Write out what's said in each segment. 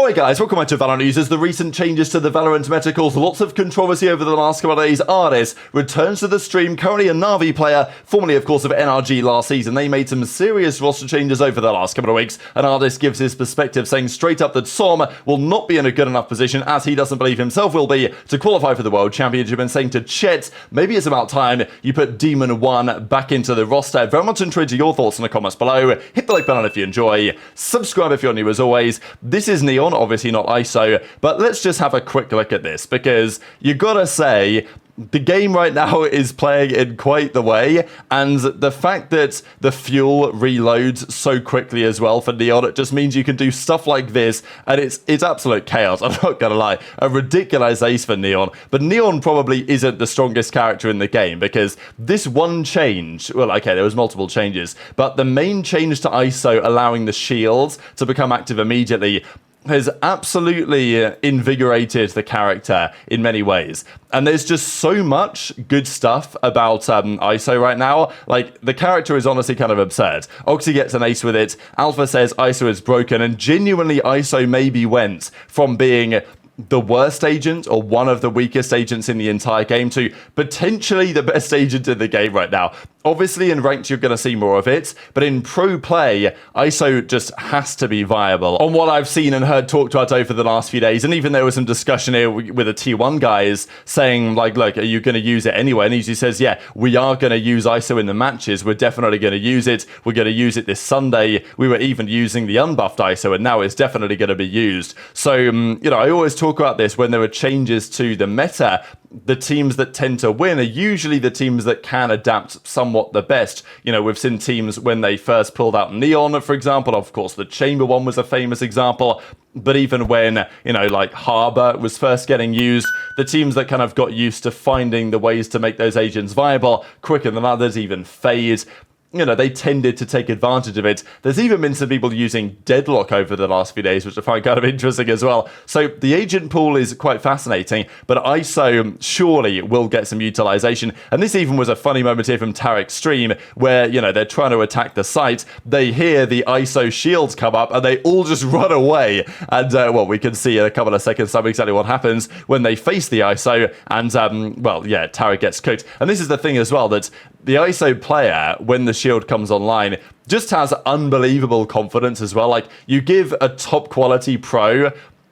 Alright guys, welcome back to VALORANT News. The recent changes to the VALORANT meta caused lots of controversy over the last couple of days. Ardiis returns to the stream, currently a Na'Vi player, formerly of course of NRG last season. They made some serious roster changes over the last couple of weeks, and Ardiis gives his perspective, saying straight up that Som will not be in a good enough position, as he doesn't believe himself will be, to qualify for the World Championship, and saying to Chet, maybe it's about time you put Demon 1 back into the roster. Very much intrigued to your thoughts in the comments below. Hit the like button if you enjoy, subscribe if you're new as always. This is Neon, obviously not ISO, but let's just have a quick look at this, because you gotta say, the game right now is playing in quite the way, and the fact that the fuel reloads so quickly as well for Neon, it just means you can do stuff like this, and it's absolute chaos. I'm not gonna lie, a ridiculous ace for Neon, but Neon probably isn't the strongest character in the game, because this one change, well, okay, there was multiple changes, but the main change to ISO, allowing the shields to become active immediately, has absolutely invigorated the character in many ways. And there's just so much good stuff about ISO right now. Like, the character is honestly kind of absurd. Oxy gets an ace with it, Alpha says ISO is broken, and genuinely ISO maybe went from being the worst agent or one of the weakest agents in the entire game to potentially the best agent in the game right now. Obviously in ranked you're going to see more of it, but in pro play, ISO just has to be viable. On what I've seen and heard talked about over the last few days, and even there was some discussion here with the T1 guys saying like, look, are you going to use it anyway? And he says, yeah, we are going to use ISO in the matches. We're definitely going to use it. We're going to use it this Sunday. We were even using the unbuffed ISO, and now it's definitely going to be used. So, you know, I always talk about this when there are changes to the meta. The teams that tend to win are usually the teams that can adapt somewhat the best. You know, we've seen teams when they first pulled out Neon, for example. Of course, the Chamber one was a famous example. But even when, you know, like Harbor was first getting used, the teams that kind of got used to finding the ways to make those agents viable quicker than others, even Fade, you know, they tended to take advantage of it. There's even been some people using Deadlock over the last few days, which I find kind of interesting as well. So the agent pool is quite fascinating, but ISO surely will get some utilization. And this even was a funny moment here from Tarek's stream where, you know, they're trying to attack the site. They hear the ISO shields come up and they all just run away. And, well, we can see in a couple of seconds time exactly what happens when they face the ISO. And, well, yeah, Tarek gets cooked. And this is the thing as well, that the ISO player, when the shield comes online, just has unbelievable confidence as well. Like, you give a top quality pro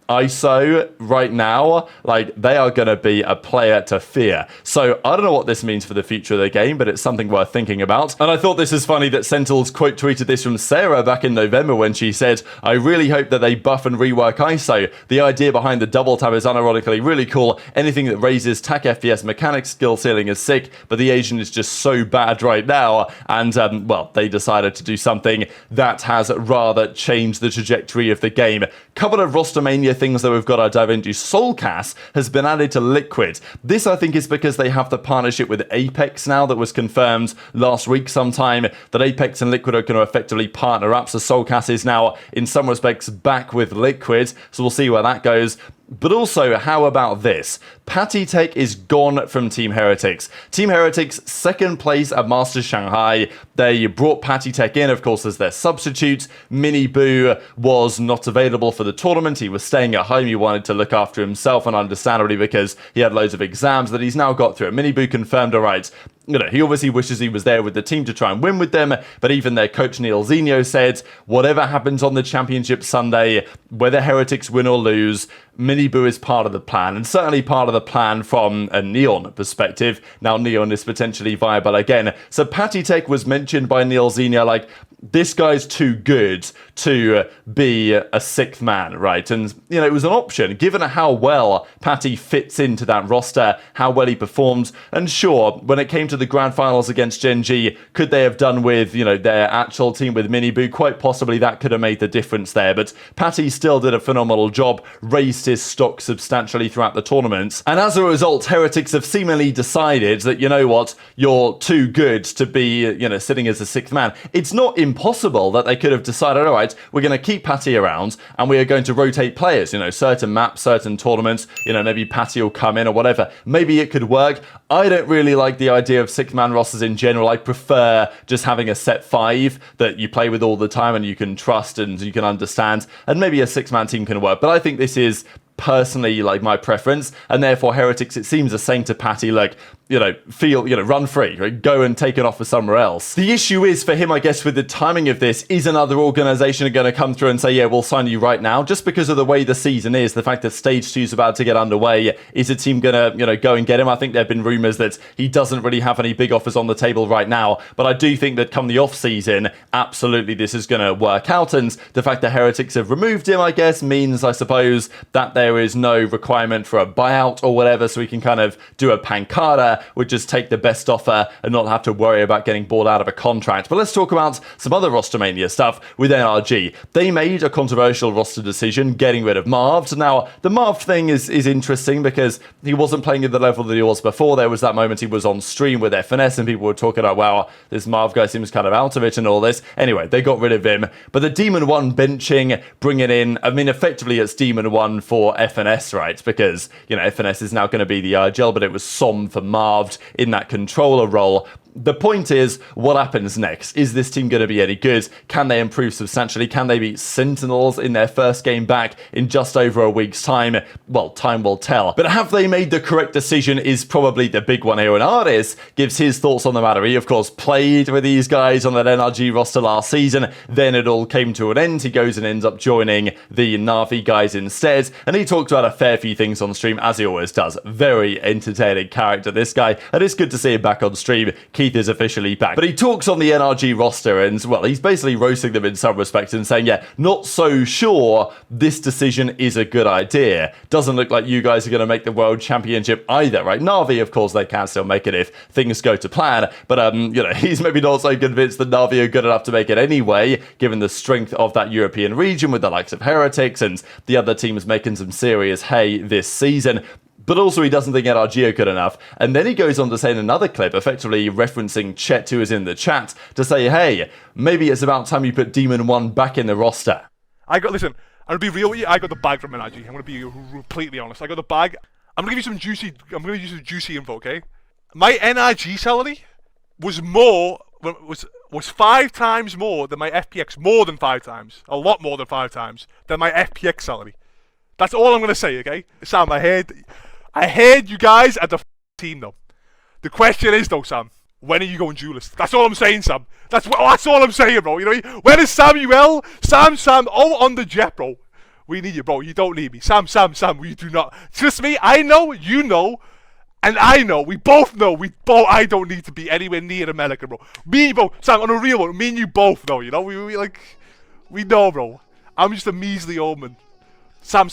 ISO right now, like, they are going to be a player to fear. So I don't know what this means for the future of the game, but it's something worth thinking about. And I thought this is funny that Sentinels quote tweeted this from Sarah back in November when she said, I really hope that they buff and rework ISO. The idea behind the double tap is unironically really cool. Anything that raises TAC FPS mechanics skill ceiling is sick, but the agent is just so bad right now. And, well, they decided to do something that has rather changed the trajectory of the game. Couple of roster mania things that we've got to dive into. Soulcast has been added to Liquid. This, I think, is because they have the partnership with Apex now that was confirmed last week sometime, that Apex and Liquid are going to effectively partner up. So Soulcast is now, in some respects, back with Liquid. So we'll see where that goes. But also, how about this? paTiTek is gone from Team Heretics. Team Heretics, second place at Masters Shanghai. They brought paTiTek in, of course, as their substitute. Mini Boo was not available for the tournament. He was staying at home. He wanted to look after himself, and understandably, because he had loads of exams that he's now got through. Mini Boo confirmed, all right, you know, he obviously wishes he was there with the team to try and win with them, but even their coach Neil Zinho said, whatever happens on the championship Sunday, whether Heretics win or lose, Mini Boo is part of the plan, and certainly part of the plan from a Neon perspective. Now Neon is potentially viable again. So paTiTek was mentioned by Neil Zinho, like, this guy's too good to be a sixth man, right? And, you know, it was an option, given how well Patty fits into that roster, how well he performed. And sure, when it came to the grand finals against Gen.G, could they have done with, you know, their actual team with Mini Boo? Quite possibly that could have made the difference there. But Patty still did a phenomenal job, raised his stock substantially throughout the tournament. And as a result, Heretics have seemingly decided that, you know what, you're too good to be, you know, sitting as a sixth man. It's not impossible that they could have decided, all right, we're going to keep Patty around and we are going to rotate players, you know, certain maps, certain tournaments, you know, maybe Patty will come in or whatever. Maybe it could work. I don't really like the idea of 6-man rosters in general. I prefer just having a set 5 that you play with all the time and you can trust and you can understand, and maybe a 6-man team can work. But I think this is personally like my preference, and therefore Heretics, it seems, are saying to Patty, like, run free, right? Go and take it off for somewhere else. The issue is for him, I guess, with the timing of this, is another organization going to come through and say, yeah, we'll sign you right now, just because of the way the season is, the fact that stage 2 is about to get underway. Is a team going to, go and get him? I think there have been rumors that he doesn't really have any big offers on the table right now, but I do think that come the off season, absolutely this is going to work out, and the fact that Heretics have removed him, I guess, means, I suppose, that there is no requirement for a buyout or whatever, so we can kind of do a pancada, would just take the best offer and not have to worry about getting bought out of a contract. But let's talk about some other roster mania stuff with NRG. They made a controversial roster decision, getting rid of Marved. Now, the Marved thing is interesting because he wasn't playing at the level that he was before. There was that moment he was on stream with FNS and people were talking about, wow, this Marv guy seems kind of out of it and all this. Anyway, they got rid of him. But the Demon 1 benching, bringing in, I mean, effectively it's Demon 1 for FNS, right? Because, FNS is now going to be the IGL, but it was Som for Marved in that controller role. The point is, what happens next? Is this team going to be any good? Can they improve substantially? Can they beat Sentinels in their first game back in just over a week's time? Well, time will tell. But have they made the correct decision is probably the big one here. And Ardiis gives his thoughts on the matter. He, of course, played with these guys on that NRG roster last season. Then it all came to an end. He goes and ends up joining the Na'Vi guys instead. And he talked about a fair few things on stream, as he always does. Very entertaining character, this guy. And it's good to see him back on stream. Keith is officially back. But he talks on the NRG roster and, well, he's basically roasting them in some respects and saying, yeah, not so sure this decision is a good idea. Doesn't look like you guys are going to make the World Championship either, right? Na'Vi, of course, they can still make it if things go to plan. But, he's maybe not so convinced that Na'Vi are good enough to make it anyway, given the strength of that European region with the likes of Heretics and the other teams making some serious hay this season. But also he doesn't think NRG are good enough. And then he goes on to say in another clip, effectively referencing Chet, who is in the chat, to say, hey, maybe it's about time you put Demon 1 back in the roster. Listen, I'm going to be real with you, I got the bag from NRG. I'm going to be completely honest. I got the bag. I'm going to give you some juicy info, okay? My NRG salary was 5 times more than my FPX, more than 5 times, a lot more than 5 times, than my FPX salary. That's all I'm going to say, okay? Sam, I heard you guys at the team, though. The question is, though, Sam, when are you going duelist? That's all I'm saying, Sam. That's all I'm saying, bro. Where is Samuel? Sam, on the jet, bro. We need you, bro. You don't need me. Sam, we do not. Trust me, I know, you know, and I know, we both know, I don't need to be anywhere near America, bro. Me, bro, Sam, on a real one, me and you both know, we know, bro. I'm just a measly old man. Sam,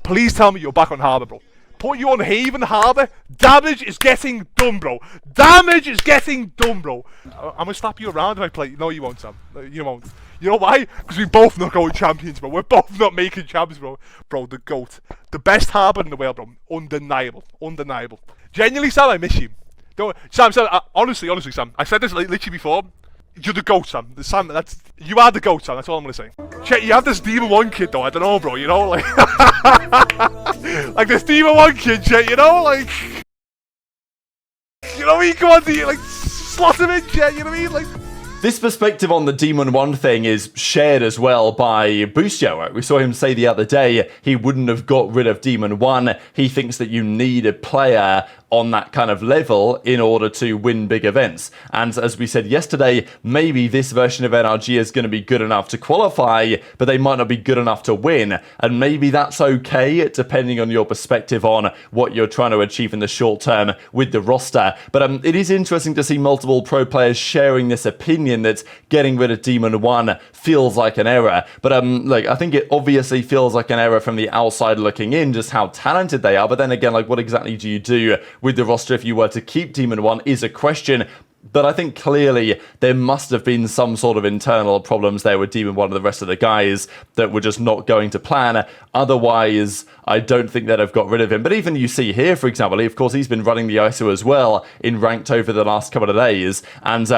please tell me you're back on Harbour, bro. Put you on Haven Harbour. Damage is getting done, bro. Damage is getting done, bro. I'm going to slap you around if I play. No, you won't, Sam. No, you won't. You know why? Because we both not going champions, bro. We're both not making champions, bro. Bro, the GOAT. The best Harbour in the world, bro. Undeniable. Genuinely, Sam, I miss you. Sam, honestly, Sam. I said this literally before. You're the GOAT, Sam. You are the GOAT, Sam. That's all I'm going to say. Check, you have this Demon 1 kid, though. I don't know, bro. Like this Demon 1 kid, Chet, you come on to, slot him in, Chet, you know what I mean? This perspective on the Demon 1 thing is shared as well by Boostio. We saw him say the other day he wouldn't have got rid of Demon 1. He thinks that you need a player on that kind of level in order to win big events. And as we said yesterday, maybe this version of NRG is going to be good enough to qualify, but they might not be good enough to win. And maybe that's okay, depending on your perspective on what you're trying to achieve in the short term with the roster. But it is interesting to see multiple pro players sharing this opinion that getting rid of Demon 1 feels like an error. But I think it obviously feels like an error from the outside looking in, just how talented they are. But then again, what exactly do you do with the roster if you were to keep Demon 1 is a question. But I think clearly there must have been some sort of internal problems there with Demon 1 and the rest of the guys that were just not going to plan. Otherwise, I don't think they'd have got rid of him. But even you see here, for example, of course, he's been running the ISO as well in ranked over the last couple of days and,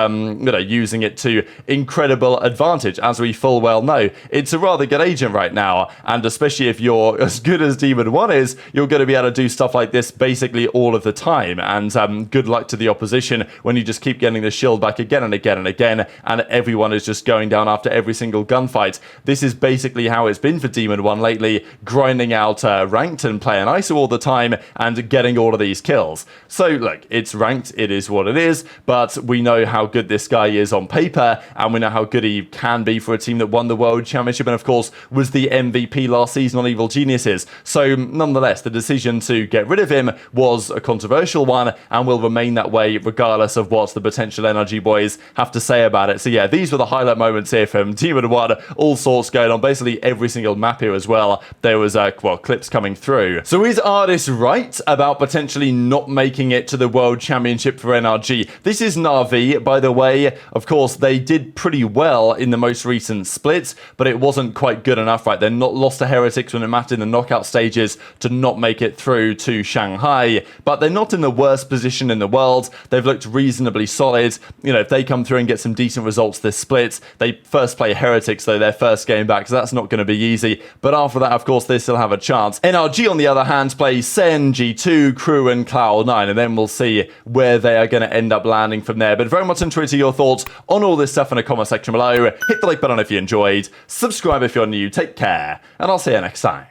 using it to incredible advantage. As we full well know, it's a rather good agent right now. And especially if you're as good as Demon 1 is, you're going to be able to do stuff like this basically all of the time. And good luck to the opposition when you just keep getting the shield back again and again and again, and everyone is just going down after every single gunfight. This is basically how it's been for Demon 1 lately, grinding out ranked and playing ISO all the time and getting all of these kills. So look, it's ranked, it is what it is, but we know how good this guy is on paper, and we know how good he can be for a team that won the World Championship and of course was the MVP last season on Evil Geniuses. So nonetheless, the decision to get rid of him was a controversial one and will remain that way regardless of what the potential NRG boys have to say about it. So yeah, these were the highlight moments here from Demon 1, all sorts going on, basically every single map here as well. There was, clips coming through. So is Ardiis right about potentially not making it to the World Championship for NRG? This is Na'Vi, by the way. Of course, they did pretty well in the most recent split, but it wasn't quite good enough, right? They're not lost to Heretics when it mattered in the knockout stages to not make it through to Shanghai, but they're not in the worst position in the world. They've looked reasonably solid. If they come through and get some decent results this split, they first play Heretics, though, their first game back, so that's not going to be easy. But after that, of course, they still have a chance. NRG, on the other hand, play Sen, G2, Crew, and Cloud9, and then we'll see where they are going to end up landing from there. But very much enjoyed your thoughts on all this stuff in the comment section below. Hit the like button if you enjoyed, subscribe if you're new, take care, and I'll see you next time.